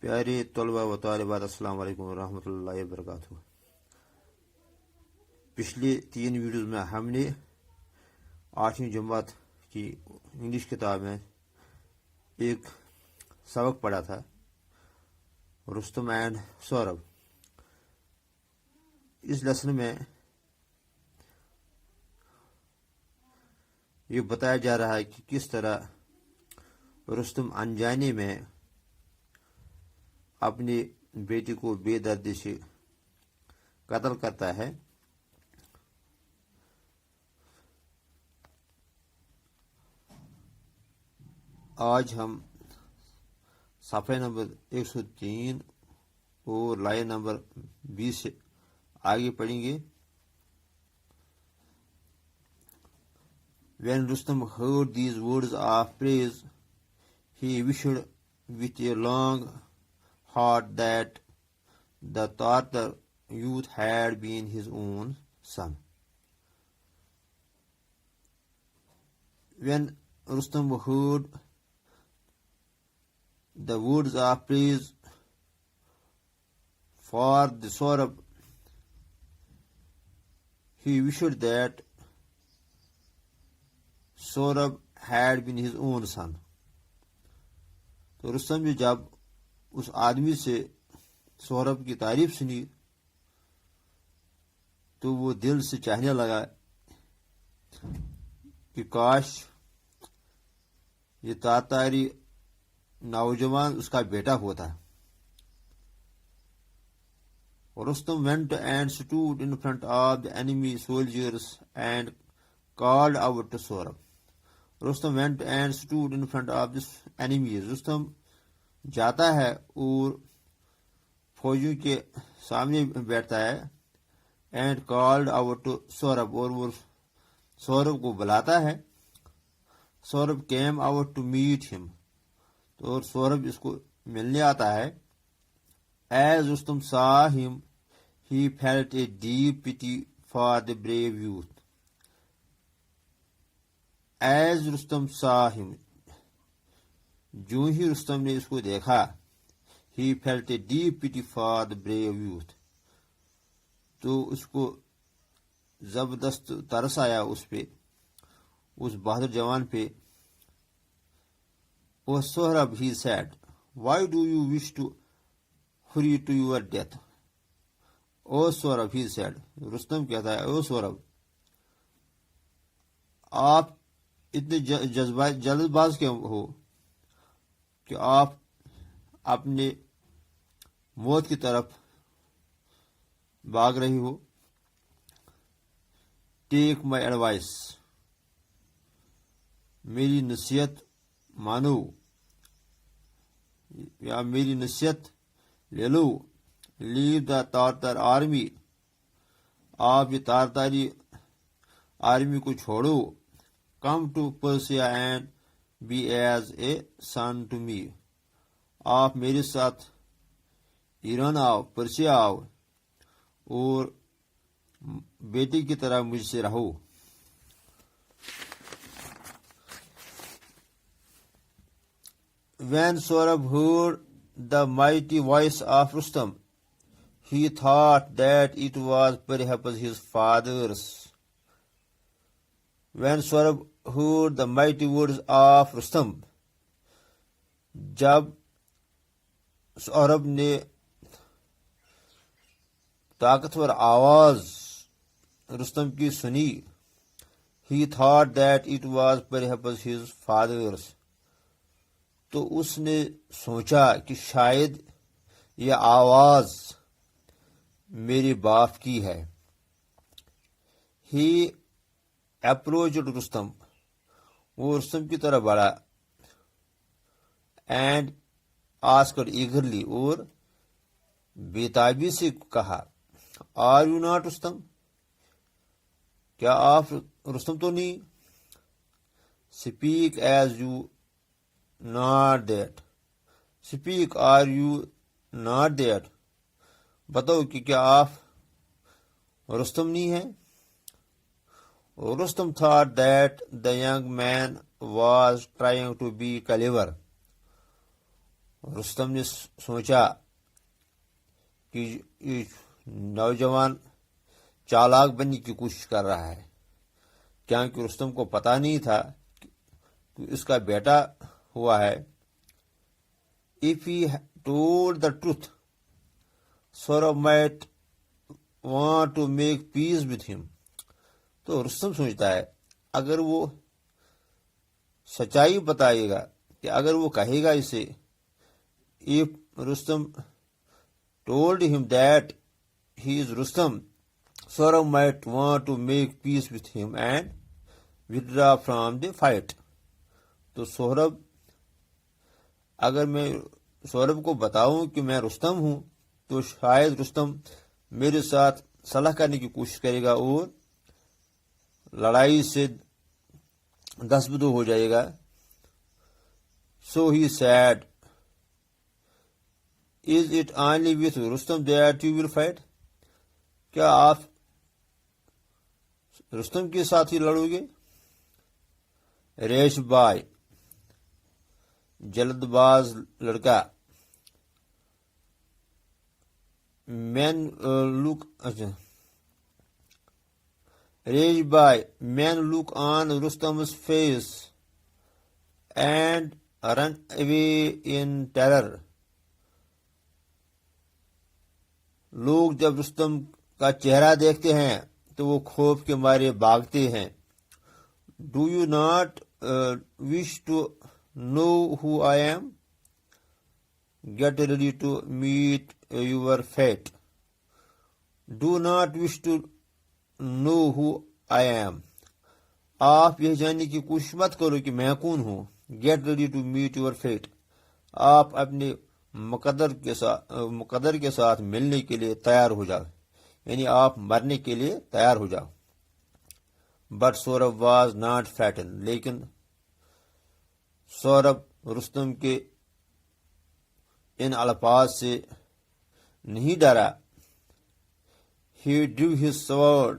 پیارے طلباء و طالبات، السلام علیکم ورحمۃ اللہ وبرکاتہ۔ پچھلے 3 ویڈیوز میں ہم نے 8ویں جماعت کی انگلش کتاب میں ایک سبق پڑھا تھا، رستم اینڈ سورب۔ اس لیسن میں یہ بتایا جا رہا ہے کہ کس طرح رستم انجانے میں اپنی بیٹی کو بے دردی سے قتل کرتا ہے۔ آج ہم صفحہ نمبر 103 اور لائن نمبر 20 سے آگے پڑھیں گے۔ When Rustam heard these words of praise, he wished with a long heart that the Tartar youth had been his own son. When Rustam heard the words of praise for the Saurabh, he wished that Saurabh had been his own son. تو رستم نے جب اس آدمی سے سورب کی تعریف سنی تو وہ دل سے چاہنے لگا کہ کاش یہ تاتاری نوجوان اس کا بیٹا ہوتا۔ Rustam went and stood in front of the enemy soldiers and called out to Saurabh. Rustam went and stood in front of the enemies. Rustam جاتا ہے اور فوجیوں کے سامنے بیٹھتا ہے، and called out to Sohrab, اور وہ سورب کو بلاتا ہے۔ Sohrab came out to meet him, تو اور سورب اس کو ملنے آتا ہے۔ ایز رستم سا ہم ہی فیلٹ اے ڈیپ پٹی for the brave youth. As Rustam سا ہم، جو ہی رستم نے اس کو دیکھا، ہی فیلٹ اے ڈیپ پٹی فار دا بریو یوتھ، تو اس کو زبردست ترس آیا اس پہ، اس بہادر جوان پہ۔ O Sohrab, he said, why do you wish to hurry to your death? O Sohrab, he said, Rustam کہتا ہے، او سورب، آپ اتنے جلد باز کیوں ہو کہ آپ اپنے موت کی طرف بھاگ رہی ہو؟ ٹیک مائی ایڈوائس، میری نصیحت مانو یا میری نصیحت لے لو۔ لیو دا تارتر آرمی، آپ یہ تارتاری آرمی کو چھوڑو۔ Come to Persia and be as a son to me, آپ میرے ساتھ ایران آؤ، پرسیا آؤ، اور بیٹی کی طرح مجھ سے رہو۔ When Saurabh heard the mighty voice of Rustam, he thought that it was perhaps his father's. When Saurabh heard the mighty words of Rustam, جب سورب نے طاقتور آواز رستم کی سنی، he thought that it was perhaps his father's، تو اس نے سوچا کہ شاید یہ آواز میرے باپ کی ہے۔ He approached رستم، وہ رستم کی طرف بڑھا، اینڈ آسکڈ ایگرلی، اور بےتابی سے کہا، آر یو ناٹ رستم؟ کیا آپ رستم تو نہیں؟ Speak as you not that, speak are you not that, بتاؤ کہ کیا آپ رستم نہیں ہیں؟ Rustam thought that the young man was trying to be clever. Rustam نے سوچا کہ یہ نوجوان چالاک بننے کی کوشش کر رہا ہے، کیونکہ رستم کو پتہ نہیں تھا کہ اس کا بیٹا ہوا ہے. If he told the truth, Saurabh might want to make peace with him. تو رستم سوچتا ہے اگر وہ سچائی بتائے گا، کہ اگر وہ کہے گا اسے، if Rustam told him that he is Rustam, Saurabh might want to make peace with him and withdraw from the fight. تو اگر میں سوربھ کو بتاؤں کہ میں رستم ہوں تو شاید رستم میرے ساتھ صلح کرنے کی کوشش کرے گا اور لڑائی سے دستبدو ہو جائے گا. So he said, is it only with Rustam that you will fight? کیا آپ رستم کے ساتھ ہی لڑو گے؟ ریش بائی، جلد باز لڑکا. Rash boy men look on رستم's face and run away in terror. لوگ جب رستم کا چہرہ دیکھتے ہیں تو وہ خوف کے مارے بھاگتے ہیں. Do you not wish to know who I am? Get ready to meet your fate. Do not wish to know who I am. آپ یہ جاننے کی کوشش مت کرو کہ میں کون ہوں. Get ready to meet your fate. آپ اپنے مقدر کے ساتھ ملنے کے لیے تیار ہو جاؤ، یعنی آپ مرنے کے لیے تیار ہو جاؤ. But Saurabh was not frightened. لیکن سوربھ رستم کے ان الفاظ سے نہیں ڈرا. He drew his sword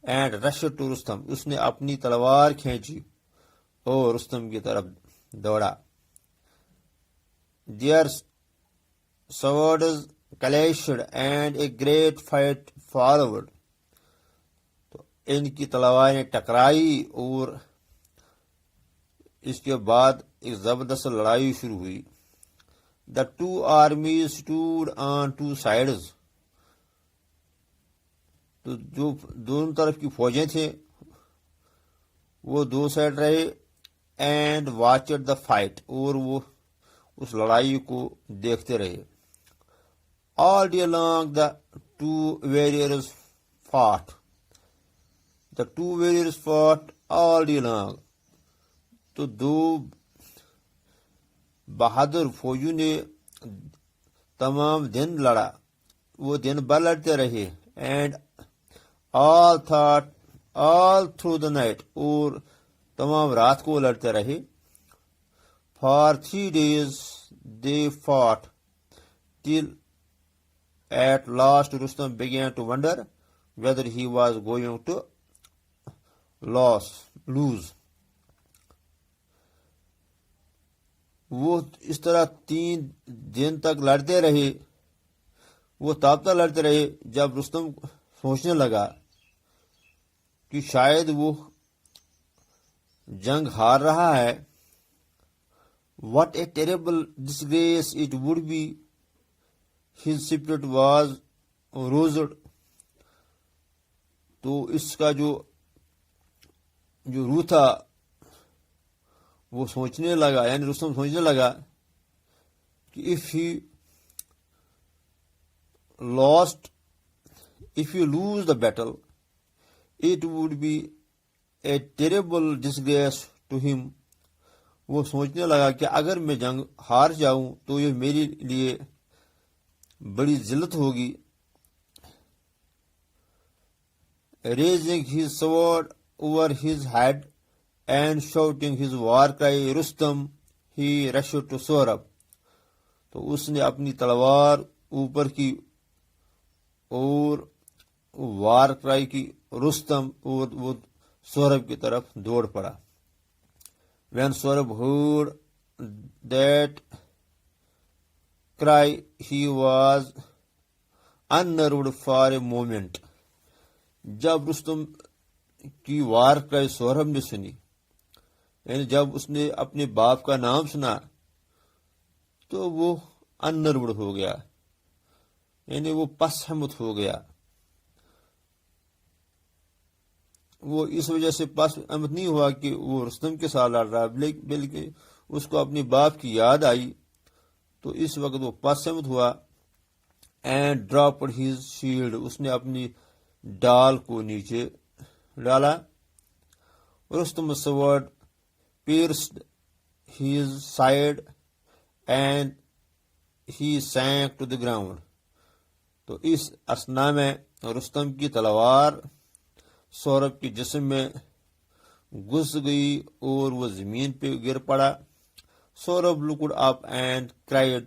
and rushed to Rustam. اس نے اپنی تلوار کھینچی اور رستم کی طرف دوڑا. Their swords clashed and a great fight followed. تو ان کی تلواریں ٹکرائی اور اس کے بعد ایک زبردست لڑائی شروع ہوئی. The two armies stood on two sides. تو جو دونوں طرف کی فوجیں تھے وہ دو سائڈ رہے. اینڈ واچڈ دا فائٹ، اور وہ اس لڑائی کو دیکھتے رہے. All day long the two warriors fought. The two warriors fought all day long. تو دو بہادر فوجیوں نے تمام دن لڑا، وہ دن بھر لڑتے رہے. And all through the night، اور تمام رات کو لڑتے رہے. For 3 days they fought till at last Rustam began to wonder whether he was going to lose. وہ اس طرح 3 دن تک لڑتے رہے. وہ تب تک لڑتے رہے جب رستم سوچنے لگا کہ شاید وہ جنگ ہار رہا ہے. What a terrible disgrace it would be. His spirit was roused. تو اس کا جو روح تھا وہ سوچنے لگا، یعنی رستم سوچنے لگا کہ if you lose the battle, it would be a terrible disgrace to him. وہ سوچنے لگا کہ اگر میں جنگ ہار جاؤں تو یہ میرے لیے بڑی ذلت ہوگی. Raising his sword over his head and shouting his war cry, Rustam, he rushed to Saurabh. تو اس نے اپنی تلوار اوپر کی اور وار کرائی کی رستم، اور وہ سوربھ کی طرف دوڑ پڑا. When Saurabh heard that cry, he was unnerved for a moment. جب رستم کی وار کرائی سورب نے سنی، یعنی جب اس نے اپنے باپ کا نام سنا تو وہ اننروڈ ہو گیا، یعنی وہ پس ہمت ہو گیا. وہ اس وجہ سے پس ہمت نہیں ہوا کہ وہ رستم کے ساتھ لڑ رہا، بلکہ اس کو اپنے باپ کی یاد آئی، تو اس وقت وہ پس ہمت ہوا. اینڈ ڈراپڈ ہز شیلڈ، اس نے اپنی ڈال کو نیچے ڈالا. Rustam سورڈ pierced his side and he sank to the ground. تو اس اسنا میں رستم کی تلوار سورب کے جسم میں گھس گئی اور وہ زمین پہ گر پڑا. Saurabh looked up and cried,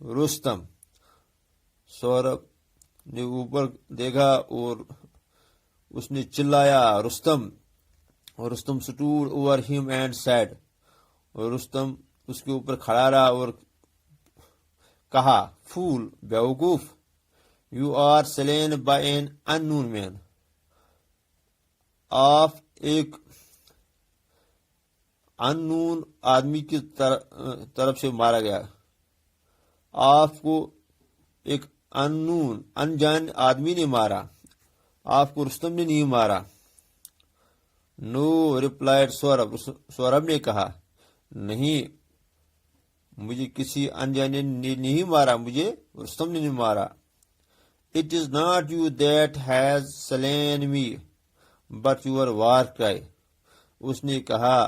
Rustam. Saurabh نے اوپر دیکھا اور اس نے چلایا رستم. اور Rustam stood over him and said, اور رستم اس کے اوپر کھڑا رہا اور کہا، fool، بیوقوف، you are slain by an unknown man. آپ ایک unknown آدمی کی طرف سے مارا گیا. آپ کو ایک unknown انجان آدمی نے مارا، آپ کو رستم نے نہیں مارا. نو ریپلائڈ سورب، سورب نے کہا، نہیں، مجھے کسی انجانے نے نہیں مارا، مجھے رستم نے نہیں مارا. It is not you that has slain me but your war cry. اس نے کہا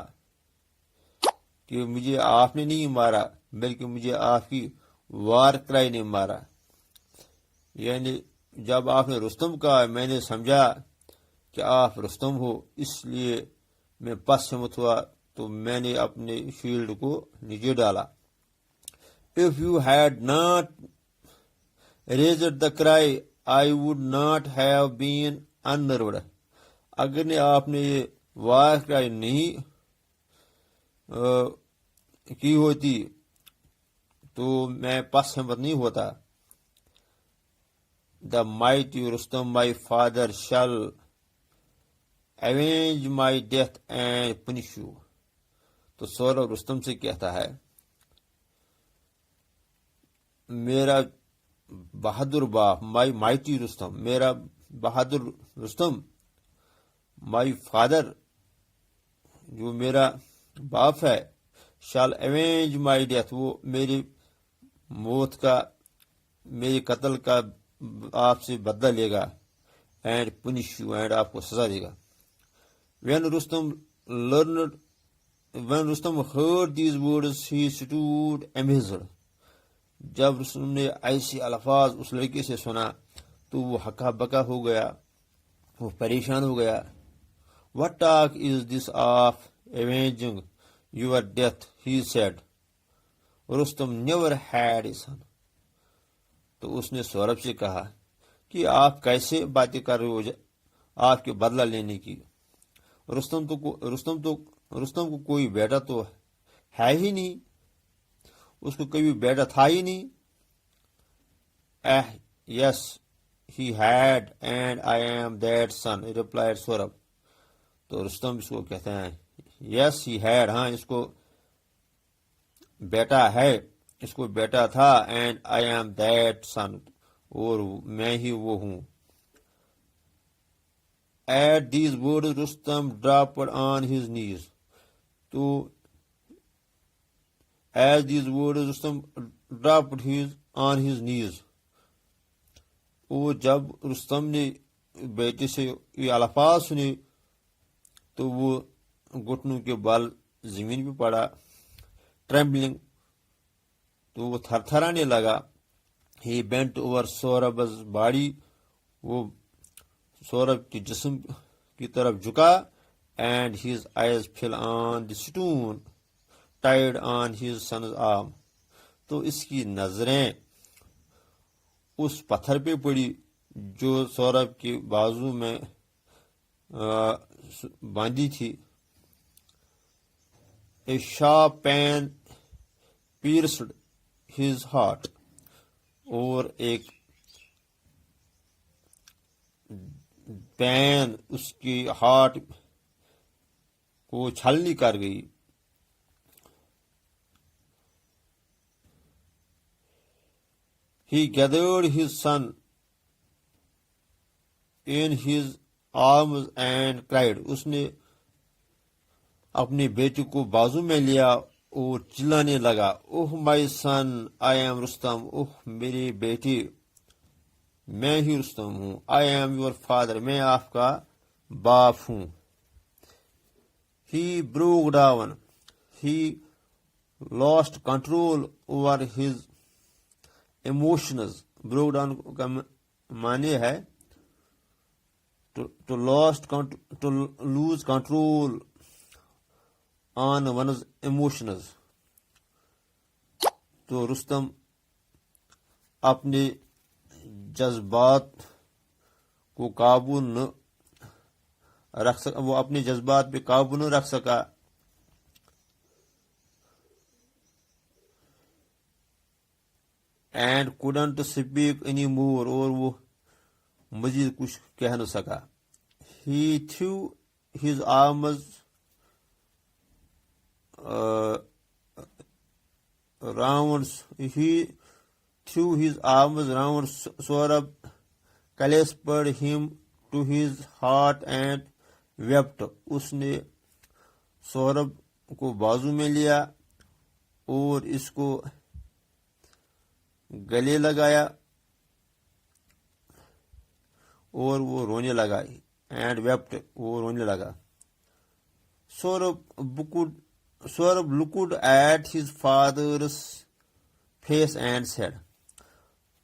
کہ مجھے آپ نے نہیں مارا بلکہ مجھے آپ کی وار کرائی نے مارا. یعنی جب آپ نے رستم کہا میں نے سمجھا کہ آپ رستم ہو، اس لیے میں پس ہمت ہوا تو میں نے اپنے شیلڈ کو نیچے ڈالا. If you had not raised the cry, I would not have been unnerved. اگر نے آپ نے یہ وار کرائی نہیں کی ہوتی تو میں پس ہمت نہیں ہوتا. The mighty Rustam, my father, shall avenge my death and punish you. تو سورب رستم سے کہتا ہے، میرا بہادر باپ، مائی مائٹی رستم، میرا بہادر رستم، مائی فادر، جو میرا باپ ہے، شال ایونج مائی ڈیتھ، وہ میری موت کا، میرے قتل کا آپ سے بدلہ لے گا. اینڈ پنش یو، اینڈ آپ کو سزا دے گا. When Rustam heard these words, he stood amazed. جب رستم نے ایسے الفاظ اس لڑکے سے سنا تو وہ ہکا بکا ہو گیا، وہ پریشان ہو گیا. What talk is this of avenging your death? He said. Rustam never had a son. تو اس نے سورب سے کہا کہ آپ کیسے باتیں کر رہے ہو آپ کے بدلہ لینے کی. رستم کو کوئی بیٹا تو ہے ہی نہیں، اس کو کبھی بیٹا تھا ہی نہیں. Yes he had and I am that son, replied Sohrab. تو رستم اس کو کہتے ہیں یس ہی ہیڈ، ہاں اس کو بیٹا ہے، اس کو بیٹا تھا. اینڈ آئی ایم دیٹ سن، اور میں ہی وہ ہوں. At these words, Rustam dropped on his knees. تو as these words, Rustam dropped on his knees. اور جب رستم نے بیٹے سے یہ الفاظ سنے تو وہ گھٹنوں کے بال زمین پہ پڑا. Trembling، تو وہ تھر تھرانے لگا. He bent over Saurabh's body، وہ سورب کے جسم کی طرف جھکا. And his eyes fell on the stone tied on his son's arm. تو اس کی نظریں اس پتھر پہ پڑی جو سورب کے بازو میں باندھی تھی. A sharp pain pierced his heart. اور ایک پین اس کی ہارٹ کو چھلنی کر گئی. He gathered his son in his arms and cried. اس نے اپنے بیٹے کو بازو میں لیا اور چلانے لگا. اوہ مائی سن آئی ایم رستم. اوہ میرے بیٹے میں ہی رستم ہوں. I am your father. میں آپ کا باپ ہوں. He broke down. He lost control over his emotions. broke down کا معنی ہے to lose control on one's emotions. تو رستم اپنے جذبات کو قابو نہ رکھ سکا. وہ اپنے جذبات پہ قابو نہ رکھ سکا. And couldn't speak any more. اور وہ مزید کچھ کہہ نہ سکا. He threw his arms round Saurabh, clasped him to his heart and wept. اس نے سوربھ کو بازو میں لیا اور اس کو گلے لگایا اور وہ رونے لگا. اینڈ ویپٹ. وہ رونے لگا. Saurabh looked at his father's face and said.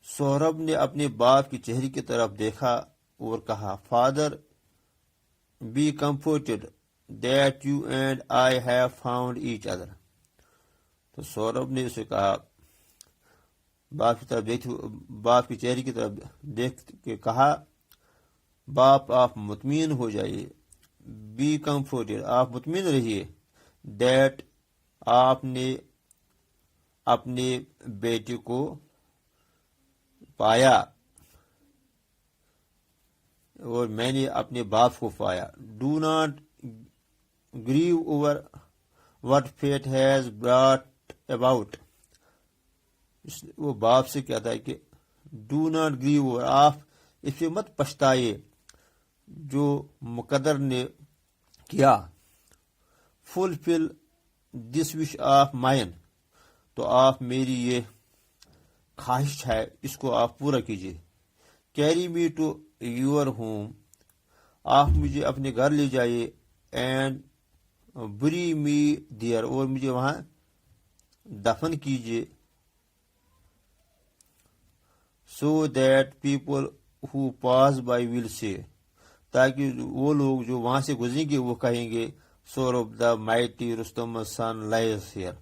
Saurabh نے اپنے باپ کی چہرے کی طرف دیکھا اور کہا, Father, be comforted that you and I have found each other. تو سوربھ نے اسے کہا, باپ کی طرف باپ کی چہرے کی طرف دیکھ کے کہا, باپ آپ مطمئن ہو جائیے. بی کمفورٹڈ. آپ مطمئن رہیے. دیٹ آپ نے اپنے بیٹے کو پایا اور میں نے اپنے باپ کو پایا. Do not grieve over what fate has brought about. وہ باپ سے کہتا ہے کہ ڈو ناٹ گریو اوور. آپ اس پہ مت پچھتائیے جو مقدر نے کیا. فلفل دس وش آف مائن. تو آپ میری یہ خواہش ہے اس کو آپ پورا کیجیے. Carry me to your home. آپ مجھے اپنے گھر لے جائیے. اینڈ بری می دیئر. اور مجھے وہاں دفن کیجیے. So that people who pass by will say. تاکہ وہ لوگ جو وہاں سے گزریں گے وہ کہیں گے, سوربھ دا مائٹی رستم سن لائز ہیئر.